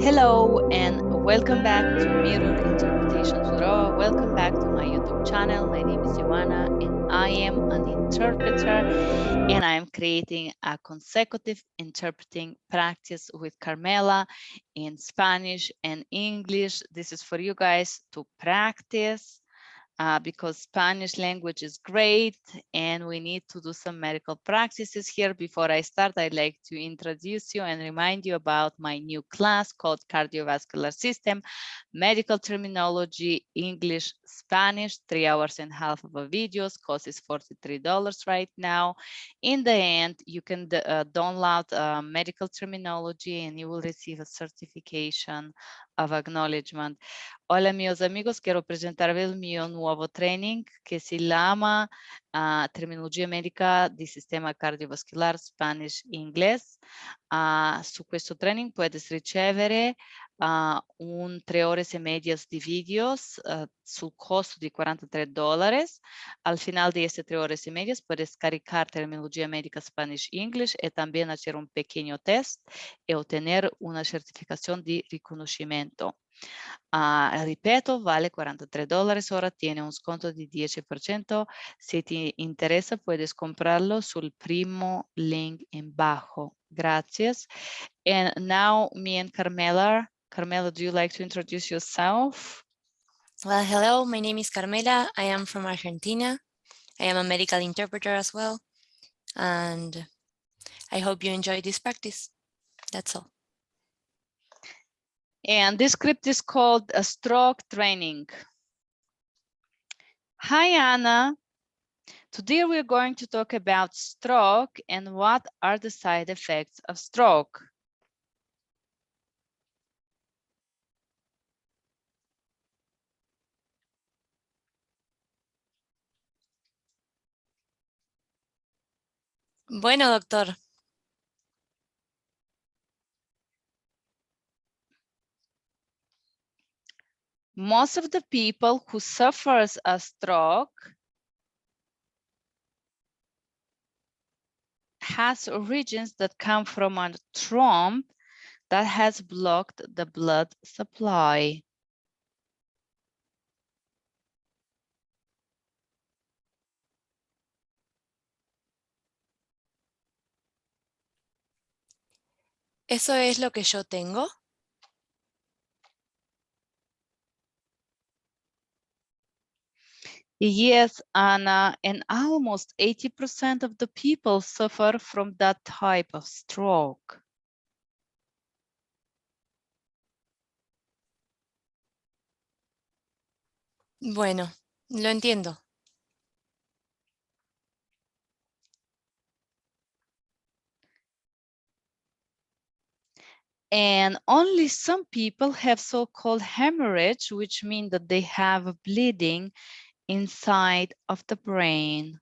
Hello and welcome back to Mirror Interpretation Todorova. Welcome back to my YouTube channel. My name is Joanna and I am an interpreter, and I am creating a consecutive interpreting practice with Carmela in Spanish and English. This is for you guys to practice. Because Spanish language is great and we need to do some medical practices here. Before I start, I'd like to introduce you and remind you about my new class called Cardiovascular System, Medical Terminology, English, Spanish, 3 hours and a half of a videos, cost is $43 right now. In the end, you can download medical terminology and you will receive a certification of acknowledgement. Hola, meus amigos, quero apresentar-vos o meu novo training que se chama Terminologia Médica di Sistema Cardiovascolare Spanish e Inglese. Su questo training puedes ricevere 3 ore e media di videos sul costo di $43. Al final de estas 3 horas y media puedes cargar terminología médica Spanish English y también hacer un pequeño test y obtener una certificación de reconocimiento. Ripeto, vale $43, ahora tiene un sconto di 10%. Si te interesa, puedes comprarlo sul primo link in bajo. Gracias. And now me and Carmela. Carmela, do you like to introduce yourself? Well, hello, my name is Carmela. I am from Argentina. I am a medical interpreter as well. And I hope you enjoy this practice. That's all. And this script is called a stroke training. Hi, Anna. Today we're going to talk about stroke and what are the side effects of stroke. Bueno, doctor. Most of the people who suffers a stroke has origins that come from a thrombus that has blocked the blood supply. ¿Eso es lo que yo tengo? Yes, Anna, and almost 80% of the people suffer from that type of stroke. Bueno, lo entiendo. And only some people have so-called hemorrhage, which means that they have bleeding inside of the brain.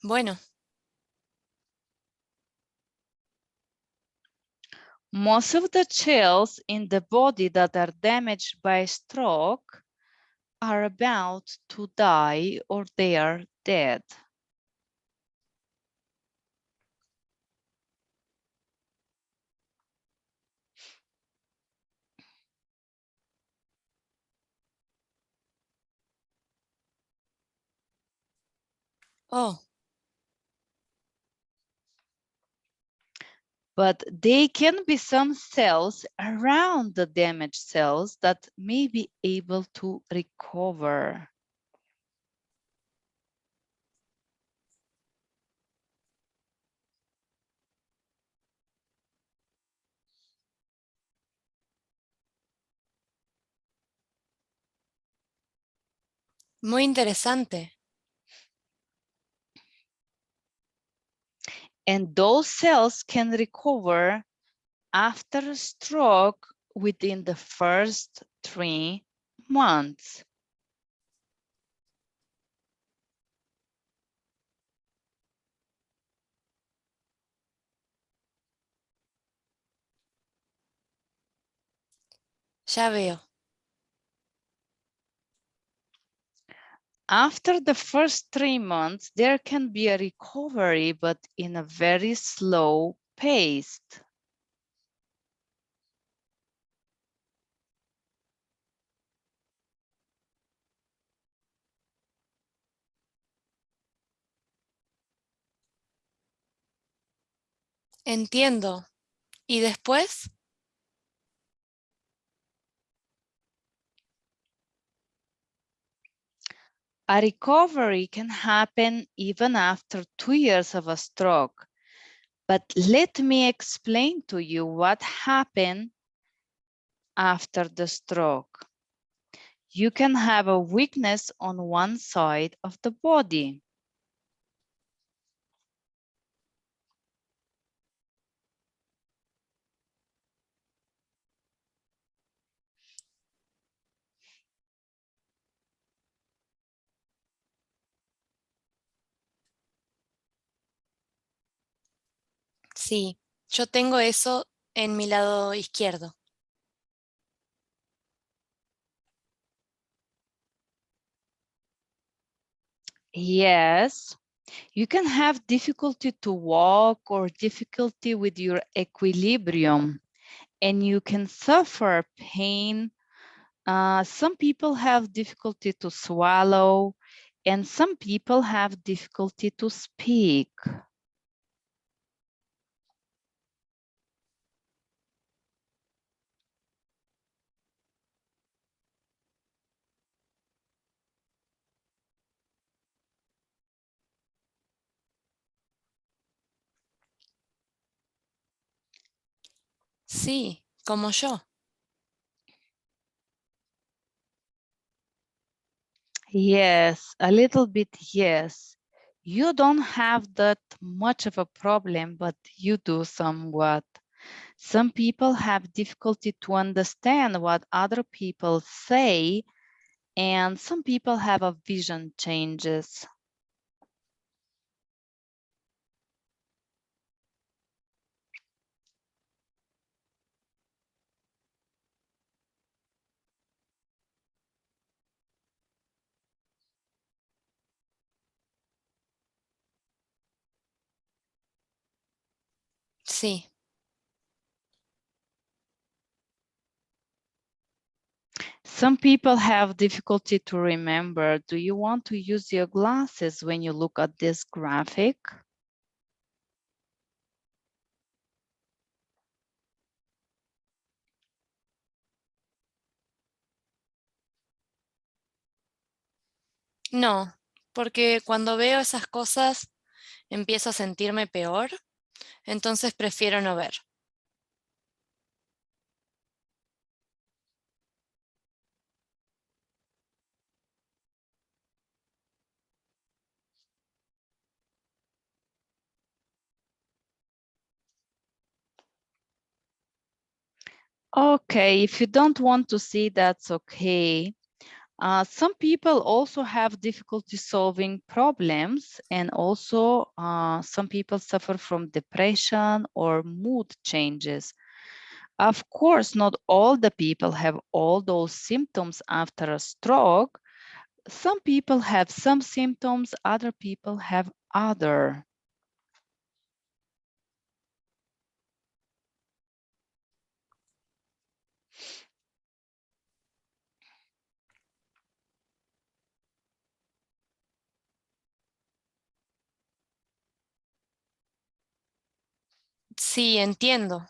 Bueno. Most of the cells in the body that are damaged by stroke are about to die or they are dead. Oh. But they can be some cells around the damaged cells that may be able to recover. Muy interesante. And those cells can recover after a stroke within the first 3 months. Ya veo. After the first 3 months, there can be a recovery, but in a very slow pace. Entiendo. ¿Y después? A recovery can happen even after 2 years of a stroke. But let me explain to you what happened after the stroke. You can have a weakness on one side of the body. Sí, yo tengo eso en mi lado izquierdo. Yes, you can have difficulty to walk or difficulty with your equilibrium, and you can suffer pain. Some people have difficulty to swallow, and some people have difficulty to speak. Sí, como yo. Yes, a little bit, yes. You don't have that much of a problem, but you do somewhat. Some people have difficulty to understand what other people say, and some people have a vision changes. Sí. Some people have difficulty to remember. Do you want to use your glasses when you look at this graphic? No, porque cuando veo esas cosas empiezo a sentirme peor, entonces prefiero no ver. Okay, if you don't want to see, that's okay. Some people also have difficulty solving problems, and also some people suffer from depression or mood changes. Of course, not all the people have all those symptoms after a stroke. Some people have some symptoms, other people have other. Sí, entiendo.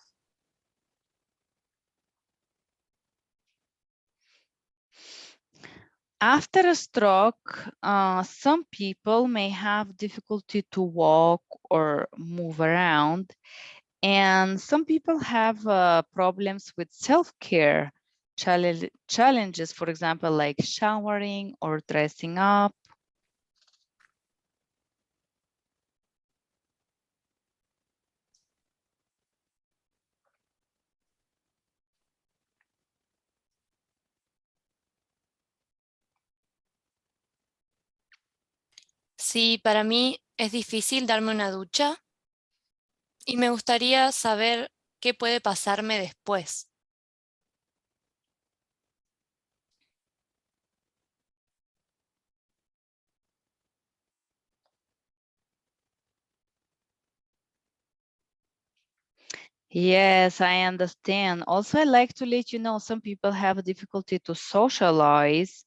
After a stroke, some people may have difficulty to walk or move around, and some people have problems with self-care challenges, for example, like showering or dressing up. Sí, para mí es difícil darme una ducha y me gustaría saber qué puede pasarme después. Yes, I understand. Also, I like to let you know some people have difficulty to socialize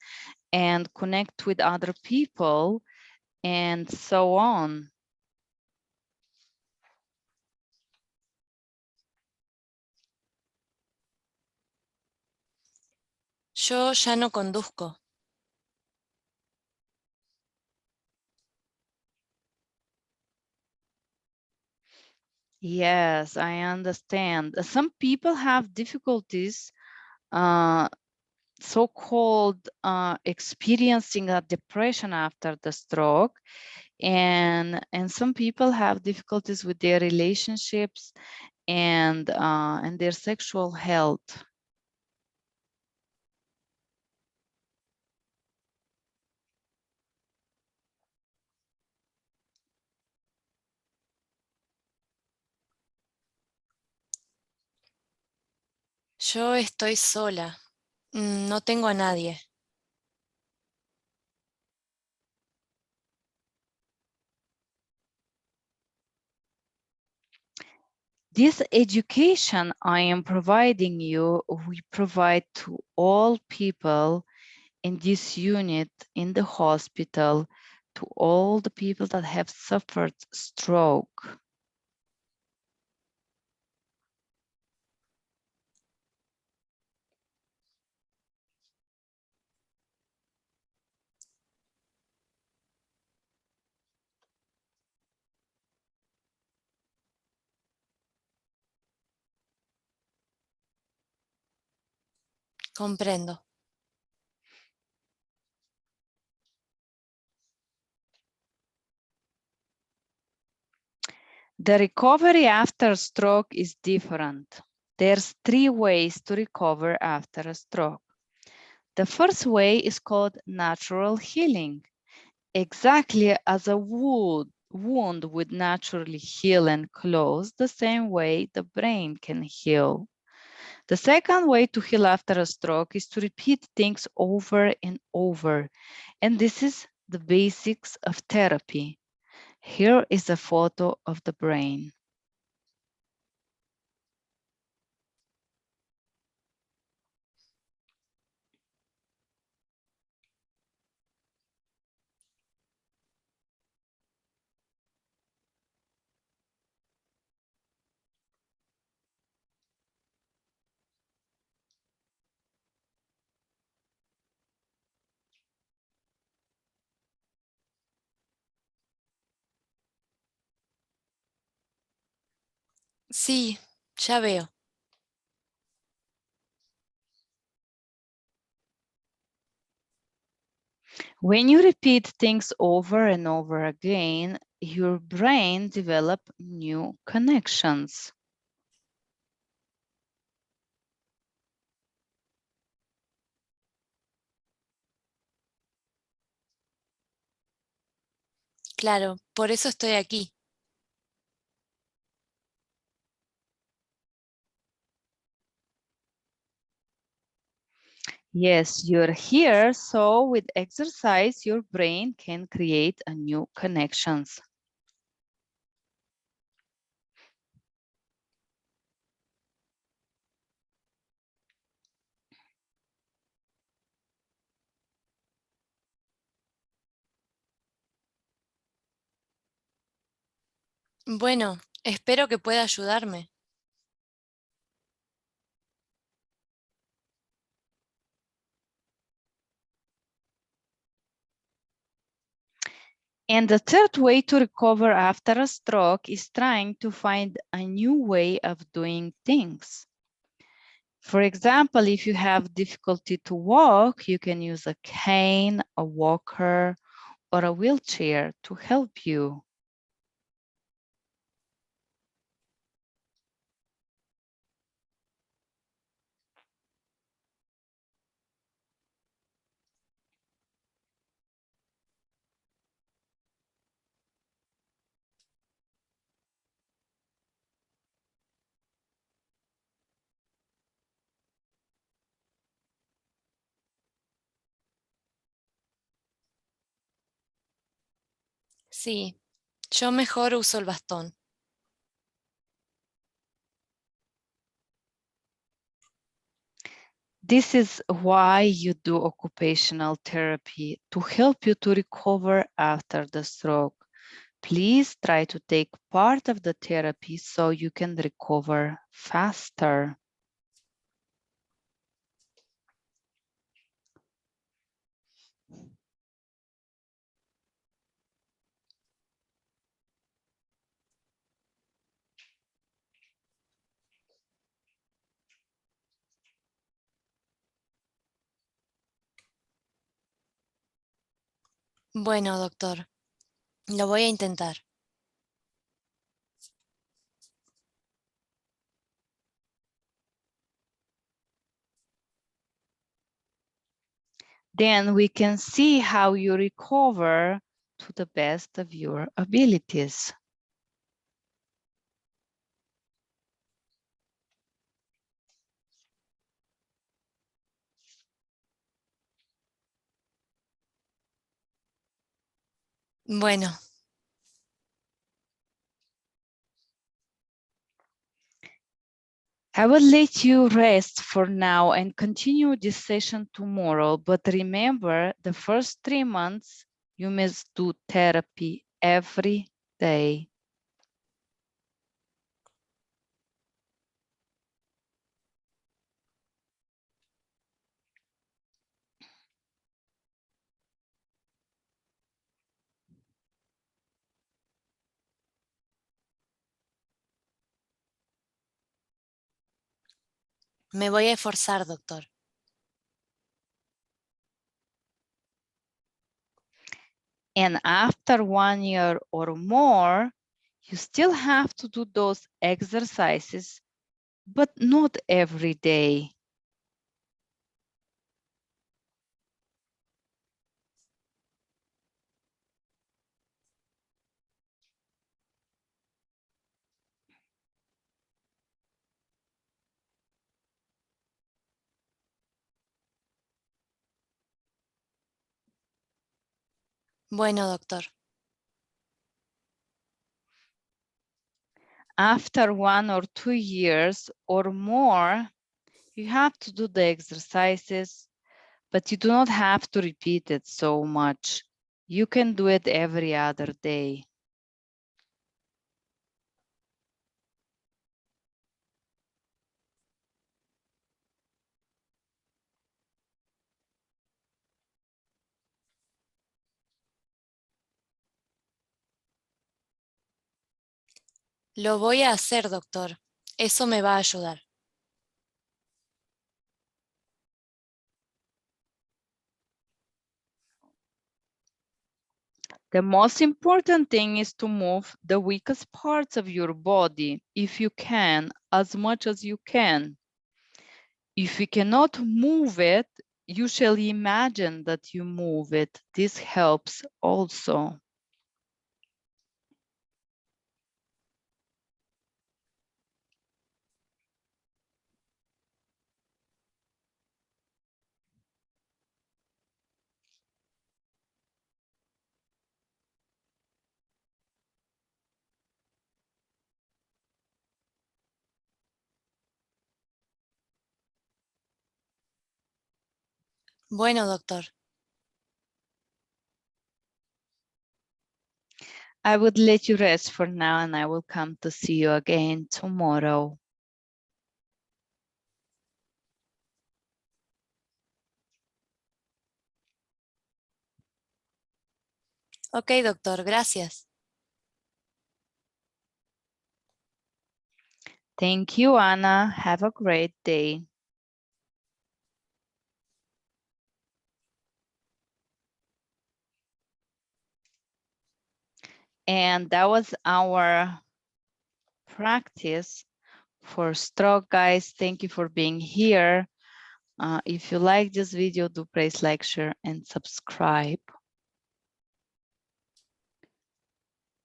and connect with other people and so on. Yo ya no conduzco. Yes, I understand. Some people have difficulties, uh, so-called experiencing a depression after the stroke, and some people have difficulties with their relationships and their sexual health. Yo estoy sola. No tengo a nadie. This education I am providing you, we provide to all people in this unit in the hospital, to all the people that have suffered stroke. Comprendo. The recovery after stroke is different. There's 3 ways to recover after a stroke. The first way is called natural healing. Exactly as a wound would naturally heal and close, the same way the brain can heal. The second way to heal after a stroke is to repeat things over and over. And this is the basics of therapy. Here is a photo of the brain. Sí, ya veo. When you repeat things over and over again, your brain develops new connections. Claro, por eso estoy aquí. Yes, you're here, so with exercise, your brain can create a new connections. Bueno, espero que pueda ayudarme. And the third way to recover after a stroke is trying to find a new way of doing things. For example, if you have difficulty to walk, you can use a cane, a walker, or a wheelchair to help you. Sí, yo mejor uso el bastón. This is why you do occupational therapy, to help you to recover after the stroke. Please try to take part of the therapy so you can recover faster. Bueno, doctor, lo voy a intentar. Then we can see how you recover to the best of your abilities. Bueno, I will let you rest for now and continue this session tomorrow. But remember, the first 3 months, you must do therapy every day. me voy a esforzar, doctor. And after 1 year or more, you still have to do those exercises, but not every day. Bueno, doctor. After 1 or 2 years or more, you have to do the exercises, but you do not have to repeat it so much. You can do it every other day. Lo voy a hacer, doctor. Eso me va a ayudar. The most important thing is to move the weakest parts of your body, if you can, as much as you can. If you cannot move it, you shall imagine that you move it. This helps also. Bueno, doctor. I would let you rest for now and I will come to see you again tomorrow. Ok, doctor, gracias. Thank you, Anna. Have a great day. And that was our practice for stroke, guys. Thank you for being here. If you like this video, do press like, share, and subscribe.